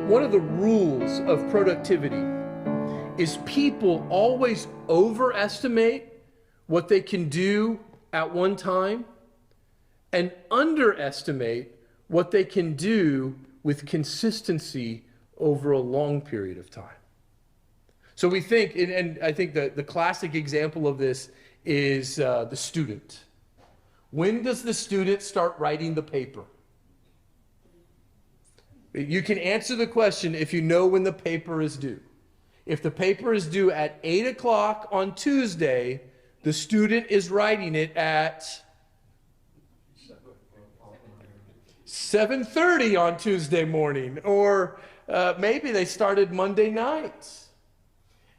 One of the rules of productivity is people always overestimate what they can do at one time and underestimate what they can do with consistency over a long period of time. So we think, and I think the classic example of this is the student. When does the student start writing the paper? You can answer the question if you know when the paper is due. If the paper is due at 8 o'clock on Tuesday, the student is writing it at 7:30 on Tuesday morning, or maybe they started Monday night.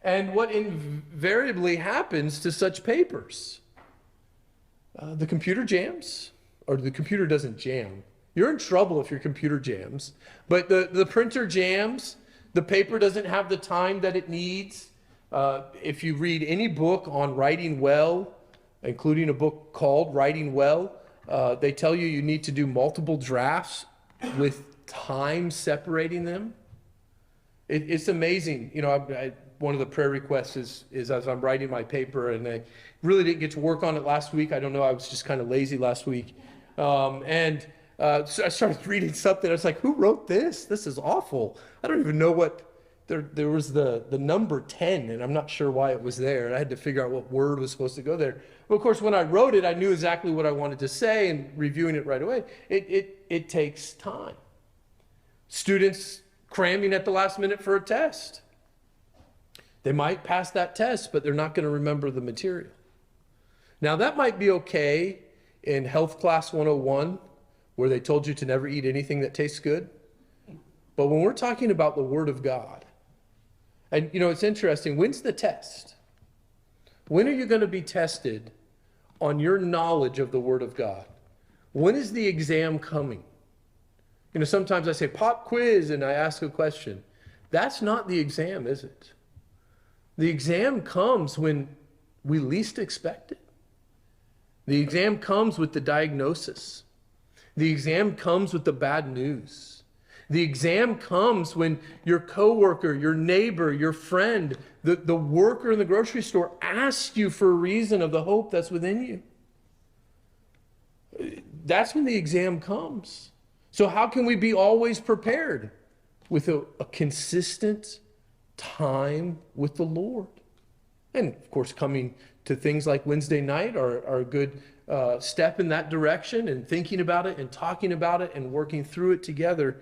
And what invariably happens to such papers? The computer jams, or the computer doesn't jam. You're in trouble if your computer jams, but the printer jams, the paper doesn't have the time that it needs. If you read any book on writing well, including a book called Writing Well, they tell you you need to do multiple drafts with time separating them. It's amazing. You know, one of the prayer requests is as I'm writing my paper, and I really didn't get to work on it last week. I don't know, I was just kind of lazy last week. So I started reading something. I was like, who wrote this? This is awful. I don't even know what, there was the number 10, and I'm not sure why it was there. I had to figure out what word was supposed to go there. But of course, when I wrote it, I knew exactly what I wanted to say, and reviewing it right away, it takes time. Students cramming at the last minute for a test. They might pass that test, but they're not going to remember the material. Now, that might be okay in Health Class 101, where they told you to never eat anything that tastes good. But when we're talking about the Word of God, and you know, it's interesting, when's the test? When are you going to be tested on your knowledge of the Word of God? When is the exam coming? You know, sometimes I say pop quiz and I ask a question. That's not the exam, is it? The exam comes when we least expect it. The exam comes with the diagnosis. The exam comes with the bad news. The exam comes when your coworker, your neighbor, your friend, the worker in the grocery store asks you for a reason of the hope that's within you. That's when the exam comes. So how can we be always prepared? With a consistent time with the Lord. And of course, coming to things like Wednesday night are a good step in that direction, and thinking about it and talking about it and working through it together.